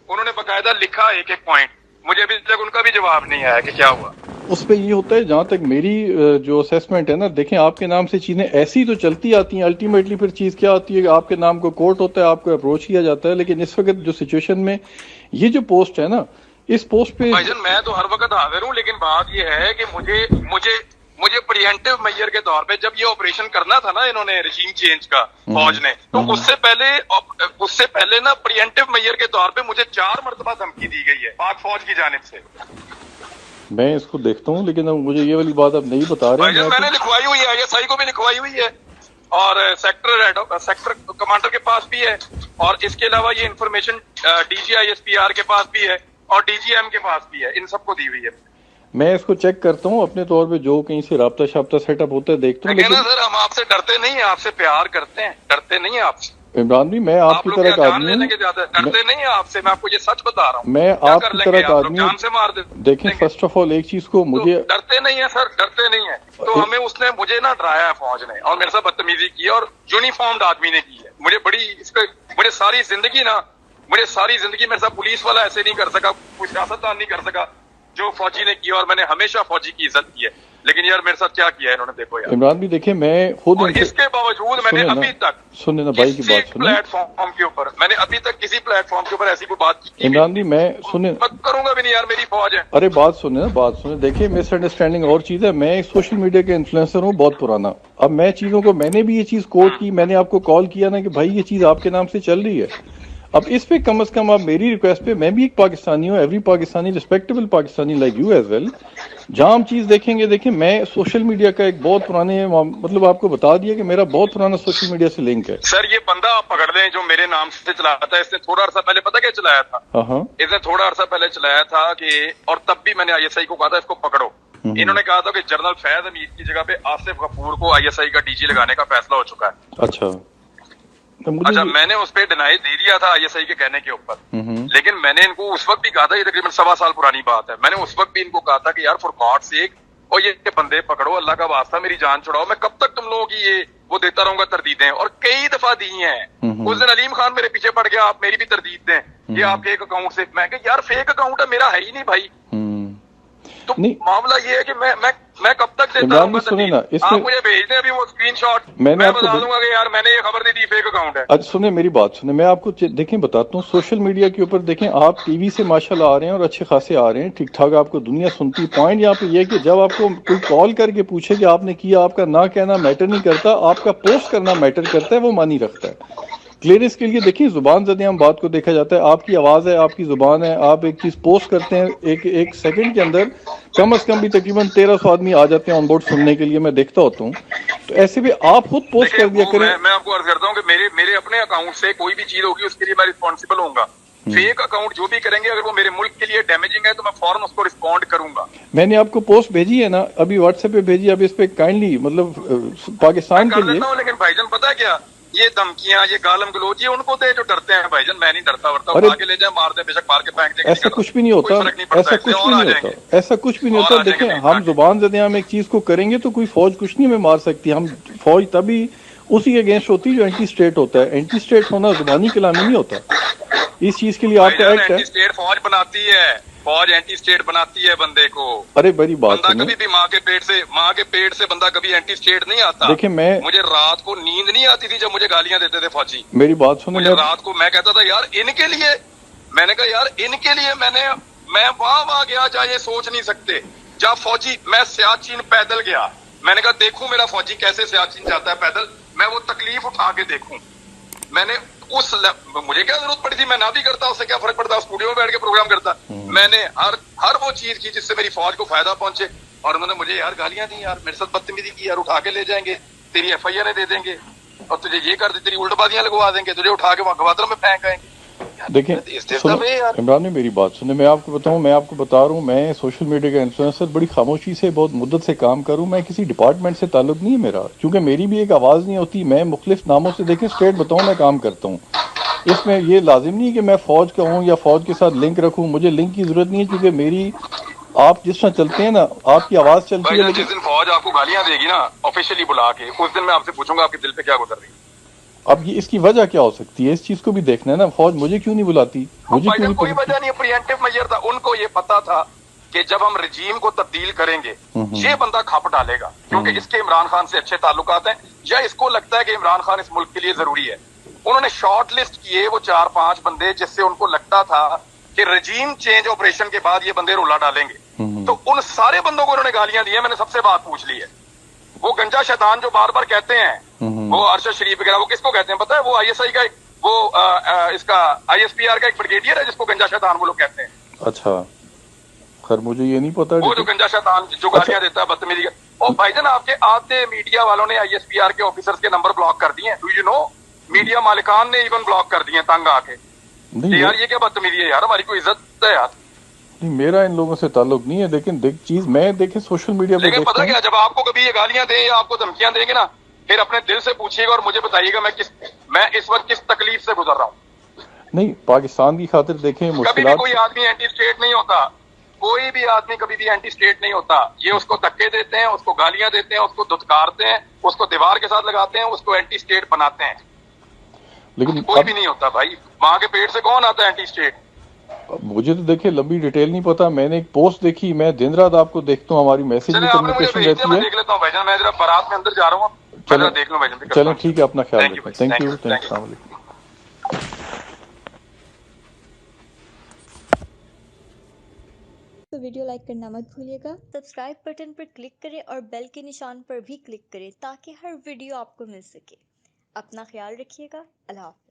उन्होंने बकायदा लिखा एक एक पॉइंट, मुझे अभी तक उनका भी जवाब नहीं आया कि क्या हुआ। उस पे ये होता है, जहां तक मेरी जो असेसमेंट है ना, देखें आपके नाम से चीजें ऐसी तो चलती आती हैं, अल्टीमेटली फिर चीज क्या होती है कि आपके नाम को कोर्ट होता है, आपको अप्रोच किया जाता है। लेकिन इस वक्त जो सिचुएशन में ये जो पोस्ट है ना, इस पोस्ट पे भाईजान मैं तो हर वक्त हाजिर हूँ, लेकिन बात ये है कि मुझे मुझे मुझे प्रिएंटिव मेजर के तौर पे जब ये ऑपरेशन करना था ना, इन्होंने रजीम चेंज का फौज ने, तो उससे पहले ना प्रिएंटिव मेजर के तौर पे मुझे 4 मरतबा धमकी दी गई है पाक फौज की जानिब से। मैं इसको देखता हूँ, लेकिन अब मुझे ये वाली बात अब नहीं बता रहे हैं। मैंने लिखवाई हुई है, ISI को भी लिखवाई हुई है, और सेक्टर कमांडर के पास भी है, और इसके अलावा ये इंफॉर्मेशन DG ISPR के पास भी है और DGM के पास भी है, इन सबको दी हुई है। मैं इसको चेक करता हूँ अपने तौर पे, जो कहीं से राब्ता शाब्ता सेटअप होता है देखता हूँ। लेकिन सर हम आपसे डरते नहीं है, आपसे प्यार करते हैं, डरते नहीं है आपसे। इमरान भी मैं आपकी तरह का आदमी हूँ, डरते नहीं है आपसे, मैं आपको ये सच बता रहा हूँ। मैं आपकी तरह का आदमी हूँ, जान से मार देते। देखें फर्स्ट ऑफ ऑल एक चीज को मुझे डरते नहीं है सर, डरते नहीं है। तो हमें उसने मुझे ना डराया है फौज ने, और मेरे साथ बदतमीजी की और यूनिफॉर्म्ड आदमी ने की है। मुझे सारी जिंदगी मेरे साथ पुलिस वाला ऐसे नहीं कर सका, कोई सियासतदान नहीं कर सका जो फौजी ने किया, और मैंने हमेशा फौजी की इज्जत की है। लेकिन यार मेरे साथ क्या किया है इन्होंने, देखो यार। इमरान भी देखिए, मैं खुद इसके बावजूद मैंने अभी तक सुने ना भाई की बात सुने, प्लेटफॉर्म के ऊपर मैंने अभी तक किसी प्लेटफॉर्म के ऊपर ऐसी कोई बात की इमरान भी मैं सुने करूंगा भी नहीं यार, मेरी फौज है। अरे बात सुने, देखिए मिसअंडरस्टैंडिंग और चीज है। मैं एक सोशल मीडिया के इन्फ्लुएंसर हूँ बहुत पुराना। अब मैं चीजों को, मैंने भी ये चीज कोट की, मैंने आपको कॉल किया ना कि भाई ये चीज आपके नाम से चल रही है। अब इस पे कम से कम आप मेरी रिक्वेस्ट पे, मैं भी एक पाकिस्तानी हूँ, every Pakistani respectable Pakistani like you as well, जहां हम चीज देखेंगे। देखिए मैं सोशल मीडिया का एक बहुत पुराने, मतलब आपको बता दिया कि मेरा बहुत पुराना सोशल मीडिया से लिंक है। सर ये बंदा आप पकड़ लें जो मेरे नाम से चलाता है, इसने थोड़ा अर्सा पहले पता क्या चलाया था? इसने थोड़ा अर्सा पहले चलाया था कि, और तब भी मैंने ISI को कहा था इसको पकड़ो। इन्होंने कहा था कि जनरल फैज हमीद की जगह पे आसिफ गफूर को ISI का DG लगाने का फैसला हो चुका है। अच्छा, मैंने उस पर डिनाई दे दिया था ISI के कहने के ऊपर, लेकिन मैंने इनको उस वक्त भी कहा था, ये तकरीबन 1.25 साल पुरानी बात है, मैंने उस वक्त भी इनको कहा था कि यार फॉर गॉड सेक, और ये बंदे पकड़ो, अल्लाह का वास्ता मेरी जान छुड़ाओ, मैं कब तक तुम लोगों की ये वो देता रहूंगा तरदीदें, और कई दफा दी हैं। उस दिन अलीम खान मेरे पीछे पड़ गया, आप मेरी भी तरदीद दें, ये आपके एक अकाउंट से। मैं कहा यार फेक अकाउंट है, मेरा है ही नहीं भाई। तो मामला ये है कि मैं कब तक देता हूँ? सुने ना, आप मुझे भेज दें अभी वो स्क्रीनशॉट, मैं बता दूंगा कि यार मैंने ये खबर दी थी, फेक अकाउंट है। अच्छा सुने मेरी बात सुने, मैं आपको देखें बताता हूँ। सोशल मीडिया के ऊपर देखें, आप टीवी से माशाल्लाह आ रहे हैं और अच्छे खासे आ रहे हैं, ठीक ठाक आपको दुनिया सुनती। पॉइंट यहाँ पे ये कि जब आपको कोई कॉल करके पूछे कि आपने किया, आपका ना कहना मैटर नहीं करता, आपका पोस्ट करना मैटर करता है, वो मानी रखता है। क्लियरेंस के लिए देखिए, जुबान जदे हम बात को देखा जाता है, आपकी आवाज़ है, आपकी जुबान है, आप एक चीज़ पोस्ट करते हैं, एक सेकंड के अंदर कम से कम भी तकरीबन 1300 आदमी आ जाते हैं ऑन बोर्ड सुनने के लिए, मैं देखता होता हूँ। तो ऐसे भी आप खुद पोस्ट कर दिया करें। मैं आपको अर्ज करता हूँ कि मेरे अपने अकाउंट से कोई भी चीज होगी उसके लिए मैं रिस्पॉन्सिबल होऊंगा। फेक अकाउंट जो भी करेंगे, अगर वो मेरे मुल्क के लिए डैमेजिंग है तो मैं फौरन उसको रिस्पॉन्ड करूंगा। मैंने आपको पोस्ट भेजी है ना, अभी व्हाट्सएप पे भेजी, अब इस पे काइंडली मतलब पाकिस्तान के लिए। लेकिन भाईजान पता है क्या, ये धमकियां, ये गालम गलोच, ये उनको दे जो डरते हैं भाईजान। मैं नहीं डरता वरता, उठा के ले जाए, मार दे, बेशक मार के फेंक दे, ऐसा कुछ भी नहीं होता, ऐसा कुछ भी नहीं होता, ऐसा कुछ भी नहीं होता। देखें हम जुबान जदे हम एक चीज को करेंगे तो कोई फौज कुछ नहीं हमें मार सकती। हम फौज तभी उसी के अगेंस्ट होती है जो एंटी स्टेट होता है। एंटी स्टेट होना जुबानी कलामी नहीं होता। इस चीज के लिए आपका एक्ट है। एंटी स्टेट फौज बनाती है, फौज एंटी स्टेट बनाती है बंदे को। अरे बड़ी बात, बंदा कभी भी माँ के पेट से बंदा कभी एंटी स्टेट नहीं आता। देखिए मुझे रात को नींद नहीं आती थी जब मुझे गालियां देते थे फौजी। मेरी बात सुनो, मुझे रात को मैं कहता था यार इनके लिए, मैंने कहा यार इनके लिए मैं वहां गया जहाँ ये सोच नहीं सकते। जब फौजी, मैं सियाचिन पैदल गया, मैंने कहा देखूं मेरा फौजी कैसे सियाचिन जाता है पैदल, मैं वो तकलीफ उठा के देखूं। मैंने मुझे क्या जरूरत पड़ी थी, मैं ना भी करता, उससे क्या फर्क पड़ता, स्टूडियो में बैठ के प्रोग्राम करता। मैंने हर वो चीज की जिससे मेरी फौज को फायदा पहुंचे, और उन्होंने मुझे यार गालियां दी, यार मेरे साथ बदतमीजी की, यार उठा के ले जाएंगे, तेरी FIR दे देंगे, और तुझे ये कर दे, तेरी उल्टबाजियां लगवा देंगे, तुझे उठा के वहां गवादर में फेंक आएंगे। देखिए इमरान ने मेरी बात सुने, मैं आपको बताऊं, मैं आपको बता रहा हूं, मैं सोशल मीडिया का इन्फ्लुएंसर बड़ी खामोशी से बहुत मुद्दत से काम करूं। मैं किसी डिपार्टमेंट से ताल्लुक नहीं है मेरा, क्योंकि मेरी भी एक आवाज़ नहीं होती। मैं मुख्तलिफ नामों से, देखें स्टेट बताऊं, मैं काम करता हूँ। इसमें ये लाजिम नहीं कि मैं फौज का हूँ या फौज के साथ लिंक रखूँ, मुझे लिंक की जरूरत नहीं है, क्योंकि मेरी, आप जिस तरह चलते हैं ना, आपकी आवाज़ चलती है। जिस दिन फौज आपको गालियां देगी ना ऑफिशियली बुला के, उस दिन मैं आपसे पूछूंगा आपके दिल पे क्या गुजर रही है। अब ये इसकी वजह क्या हो सकती है, इस चीज को भी देखना है ना। फौज मुझे क्यों नहीं बुलाती, मुझे क्यों नहीं कोई वजह नहीं, प्रिएंटिव मेजर था। उनको ये पता था कि जब हम रजीम को तब्दील करेंगे ये बंदा खप डालेगा, क्योंकि इसके इमरान खान से अच्छे ताल्लुकात हैं, या इसको लगता है कि इमरान खान इस मुल्क के लिए जरूरी है। उन्होंने शॉर्ट लिस्ट किए वो 4-5 बंदे जिससे उनको लगता था कि रजीम चेंज ऑपरेशन के बाद ये बंदे रोला डालेंगे। तो उन सारे बंदों को उन्होंने गालियां दी है। मैंने सबसे बात पूछ ली है। वो गंजा शैतान जो बार बार कहते हैं, वो अरशद शरीफ वगैरह, वो किसको कहते हैं पता है? वो आईएसआई का वो इसका आईएसपीआर का एक ब्रिगेडियर है जिसको गंजा शैतान वो लोग कहते हैं। अच्छा, खैर मुझे ये नहीं पता। वो जो गंजा शैतान जो गालियां देता है, बदतमीजी। और भाईजान आपके आधे मीडिया वालों ने आईएसपीआर के ऑफिसर्स के नंबर ब्लॉक कर दिए हैं। Do you know? मीडिया मालिकान ने इवन ब्लॉक कर दिए तंग आके। यार ये क्या बदतमीजी है यार, हमारी कोई इज्जत है यार। नहीं, मेरा इन लोगों से ताल्लुक नहीं है, लेकिन चीज मैं देखे सोशल मीडिया पे, लेकिन पता क्या, जब आपको कभी ये गालियां दे या आपको धमकियां देंगे ना, फिर अपने दिल से पूछिएगा और मुझे बताइएगा मैं इस वक्त किस तकलीफ से गुजर रहा हूँ। नहीं, पाकिस्तान की खातिर देखें, कभी भी कोई आदमी एंटी स्टेट नहीं होता, कोई भी आदमी कभी भी एंटी स्टेट नहीं होता। ये उसको धक्के देते हैं, उसको गालियां देते हैं, उसको धुतकारते हैं, उसको दीवार के साथ लगाते हैं, उसको एंटी स्टेट बनाते हैं। लेकिन कोई भी नहीं होता भाई, माँ के पेट से कौन आता है एंटी स्टेट? मुझे तो देखिए लंबी डिटेल नहीं पता। मैंने एक पोस्ट देखी, मैं दिन रात आपको देखता हूँ, हमारी मैसेज की कम्युनिकेशन रहती है। मैं देख लेता हूँ भाईजान, मैं जरा बारात में अंदर जा रहा हूँ, चलो देख लो भाईजान। चलो ठीक है, अपना ख्याल रखें। Thank you. तो वीडियो लाइक करना मत भूलिएगा, सब्सक्राइब बटन पर क्लिक करें और बेल के निशान पर भी क्लिक करें ताकि हर वीडियो आपको मिल सके। अपना ख्याल रखिएगा। अल्लाह हाफ़िज़।